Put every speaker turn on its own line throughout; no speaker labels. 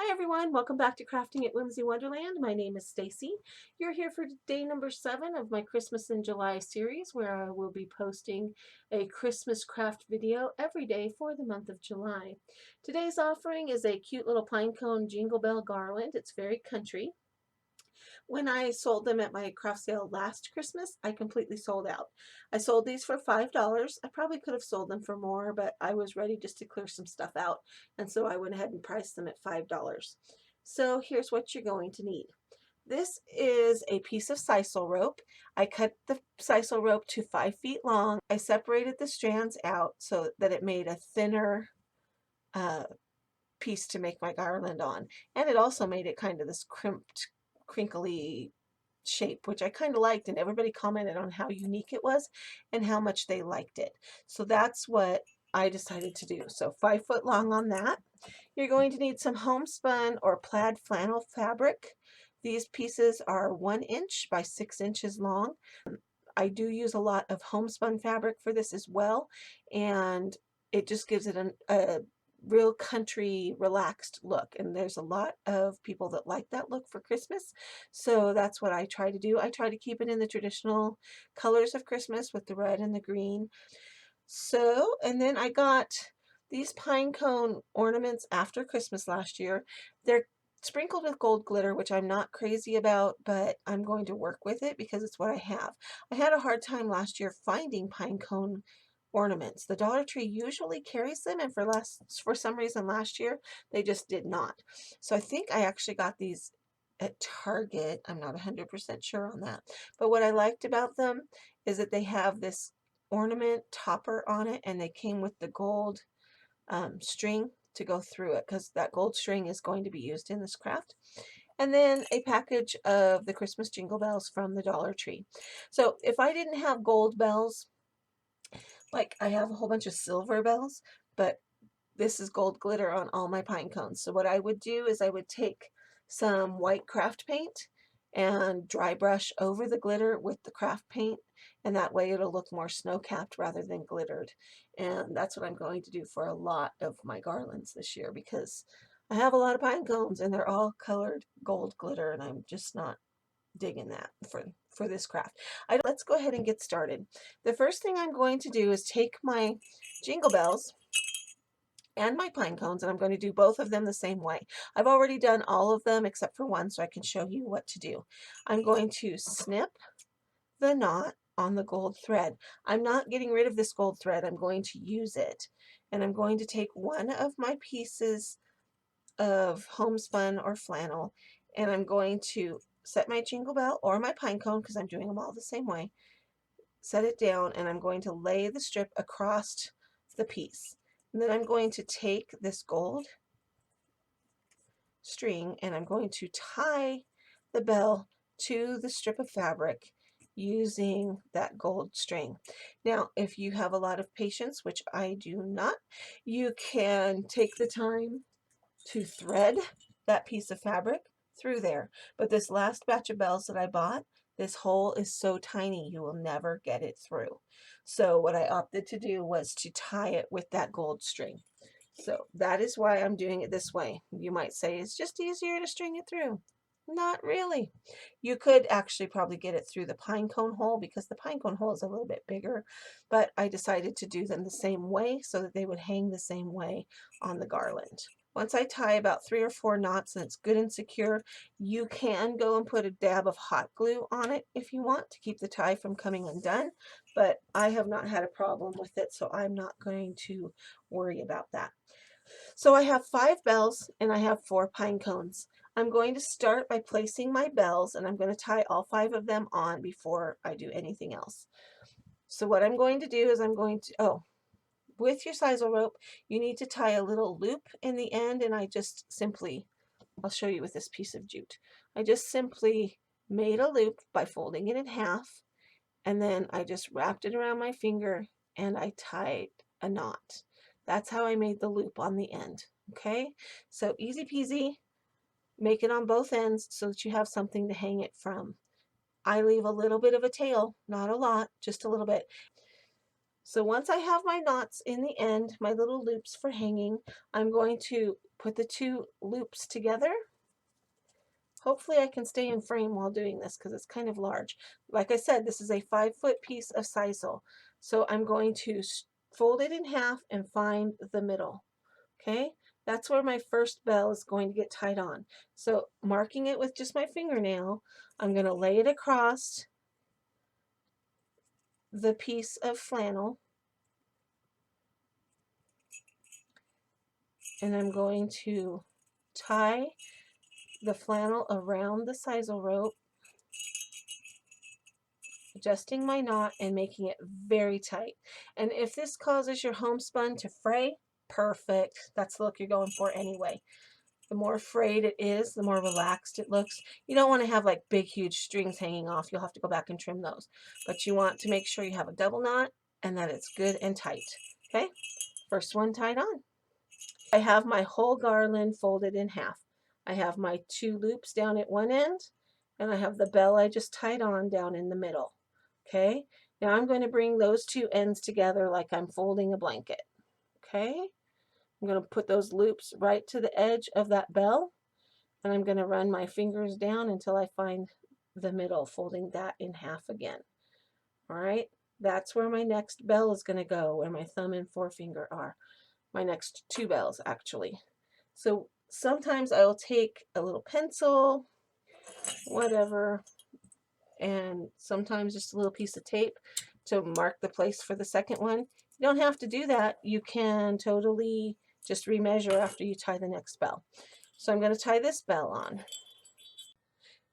Hi everyone, welcome back to Crafting at Whimsy Wonderland. My name is Stacy. You're here for day number 7 of my Christmas in July series where I will be posting a Christmas craft video every day for the month of July. Today's offering is a cute little pine cone jingle bell garland. It's very country. When I sold them at my craft sale last Christmas, I completely sold out. I sold these for $5. I probably could have sold them for more, but I was ready just to clear some stuff out, and so I went ahead and priced them at $5. So here's what you're going to need. This is a piece of sisal rope. I cut the sisal rope to 5 feet long. I separated the strands out so that it made a thinner uh, piece to make my garland on. And it also made it kind of this crimped, crinkly shape, which I kind of liked, and everybody commented on how unique it was and how much they liked it. So that's what I decided to do. So 5 foot long on that. You're going to need some homespun or plaid flannel fabric. These pieces are 1 inch by 6 inches long. I do use a lot of homespun fabric for this as well, and it just gives it a real country relaxed look, and there's a lot of people that like that look for Christmas, so that's what I try to do. I try to keep it in the traditional colors of Christmas with the red and the green. So, and then I got these pine cone ornaments after Christmas last year. They're sprinkled with gold glitter, which I'm not crazy about, but I'm going to work with it because it's what I have. I had a hard time last year finding pine cone ornaments. The Dollar Tree usually carries them, and for some reason last year they just did not. So I think I actually got these at Target. I'm not 100% sure on that. But what I liked about them is that they have this ornament topper on it, and they came with the gold string to go through it because that gold string is going to be used in this craft. And then a package of the Christmas jingle bells from the Dollar Tree. So if I didn't have gold bells, like I have a whole bunch of silver bells, but this is gold glitter on all my pine cones. So what I would do is I would take some white craft paint and dry brush over the glitter with the craft paint, and that way it'll look more snow-capped rather than glittered. And that's what I'm going to do for a lot of my garlands this year because I have a lot of pine cones and they're all colored gold glitter, and I'm just not digging that for this craft. Let's go ahead and get started. The first thing I'm going to do is take my jingle bells and my pine cones, and I'm going to do both of them the same way. I've already done all of them except for one, so I can show you what to do. I'm going to snip the knot on the gold thread. I'm not getting rid of this gold thread. I'm going to use it, and I'm going to take one of my pieces of homespun or flannel, and I'm going to set my jingle bell or my pine cone, because I'm doing them all the same way, set it down, and I'm going to lay the strip across the piece. And then I'm going to take this gold string and I'm going to tie the bell to the strip of fabric using that gold string. Now, if you have a lot of patience, which I do not, you can take the time to thread that piece of fabric through there. But this last batch of bells that I bought, this hole is so tiny you will never get it through. So what I opted to do was to tie it with that gold string. So that is why I'm doing it this way. You might say it's just easier to string it through. Not really. You could actually probably get it through the pine cone hole because the pine cone hole is a little bit bigger, but I decided to do them the same way so that they would hang the same way on the garland. Once I tie about 3 or 4 knots and it's good and secure, you can go and put a dab of hot glue on it if you want to keep the tie from coming undone, but I have not had a problem with it, so I'm not going to worry about that. So I have 5 bells and I have 4 pine cones. I'm going to start by placing my bells, and I'm going to tie all 5 of them on before I do anything else. So what I'm going to do is with your sisal rope, you need to tie a little loop in the end, and I'll show you with this piece of jute. I just simply made a loop by folding it in half, and then I just wrapped it around my finger and I tied a knot. That's how I made the loop on the end. Okay, so easy peasy. Make it on both ends so that you have something to hang it from. I leave a little bit of a tail, not a lot, just a little bit. So once I have my knots in the end, my little loops for hanging, I'm going to put the two loops together. Hopefully I can stay in frame while doing this because it's kind of large. Like I said, this is a 5-foot piece of sisal. So I'm going to fold it in half and find the middle. Okay, that's where my first bell is going to get tied on. So marking it with just my fingernail, I'm going to lay it across the piece of flannel, and I'm going to tie the flannel around the sisal rope, adjusting my knot and making it very tight. And if this causes your homespun to fray, perfect. That's the look you're going for anyway. The more frayed it is, the more relaxed it looks. You don't want to have like big, huge strings hanging off. You'll have to go back and trim those. But you want to make sure you have a double knot and that it's good and tight. Okay, first one tied on. I have my whole garland folded in half. I have my two loops down at one end, and I have the bell I just tied on down in the middle. Okay, now I'm going to bring those two ends together like I'm folding a blanket. Okay, I'm going to put those loops right to the edge of that bell, and I'm going to run my fingers down until I find the middle, folding that in half again. All right, that's where my next bell is going to go, where my thumb and forefinger are. My next two bells, actually. So sometimes I'll take a little pencil, whatever, and sometimes just a little piece of tape to mark the place for the second one. You don't have to do that. You can totally just remeasure after you tie the next bell. So I'm going to tie this bell on.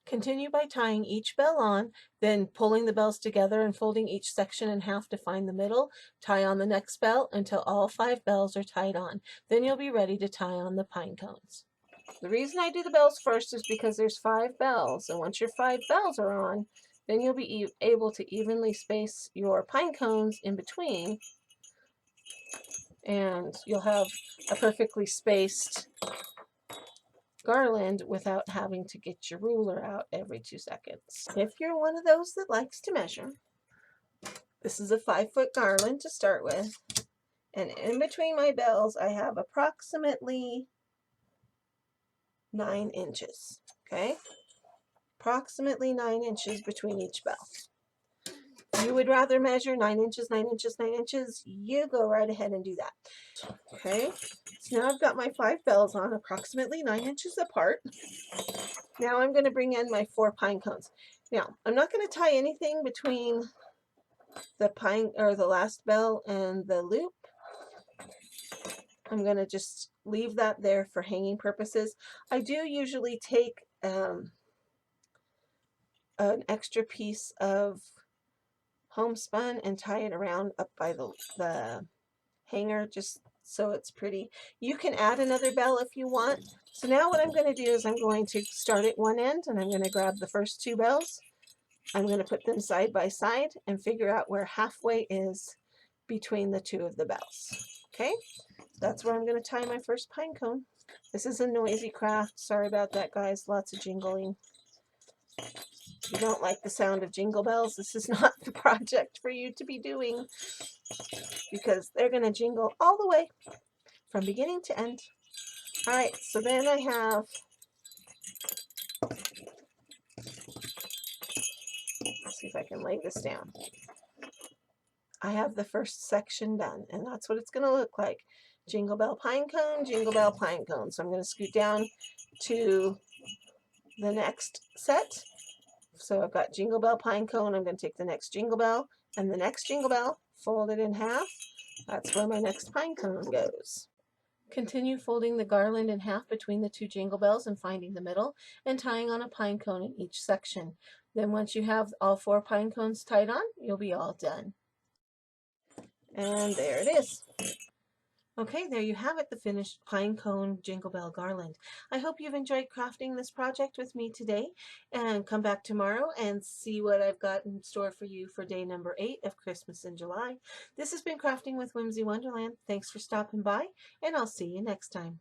Continue by tying each bell on, then pulling the bells together and folding each section in half to find the middle. Tie on the next bell until all 5 bells are tied on. Then you'll be ready to tie on the pine cones. The reason I do the bells first is because there's 5 bells, and once your 5 bells are on, then you'll be able to evenly space your pine cones in between, and you'll have a perfectly spaced garland without having to get your ruler out every 2 seconds. If you're one of those that likes to measure, this is a 5-foot garland to start with, and in between my bells I have approximately 9 inches. Okay, approximately 9 inches between each bell. If you would rather measure 9 inches, 9 inches, 9 inches, you go right ahead and do that. Okay, so now I've got my 5 bells on approximately 9 inches apart. Now I'm going to bring in my 4 pine cones. Now I'm not going to tie anything between the pine or the last bell and the loop. I'm going to just leave that there for hanging purposes. I do usually take an extra piece of homespun and tie it around up by the hanger just so it's pretty. You can add another bell if you want. So now what I'm going to do is I'm going to start at one end and I'm going to grab the first 2 bells. I'm going to put them side by side and figure out where halfway is between the 2 of the bells. Okay, that's where I'm going to tie my first pine cone. This is a noisy craft. Sorry about that, guys. Lots of jingling. If you don't like the sound of jingle bells, this is not the project for you to be doing, because they're going to jingle all the way from beginning to end. All right, so then I have let's see if I can lay this down. I have the first section done, and that's what it's going to look like. Jingle bell pine cone, jingle bell pine cone. So I'm going to scoot down to the next set. So I've got jingle bell pine cone. I'm going to take the next jingle bell and the next jingle bell, fold it in half. That's where my next pine cone goes. Continue folding the garland in half between the 2 jingle bells and finding the middle and tying on a pine cone in each section. Then once you have all 4 pine cones tied on, you'll be all done. And there it is. Okay, there you have it, the finished pine cone jingle bell garland. I hope you've enjoyed crafting this project with me today, and come back tomorrow and see what I've got in store for you for day number 8 of Christmas in July. This has been Crafting with Whimsy Wonderland. Thanks for stopping by, and I'll see you next time.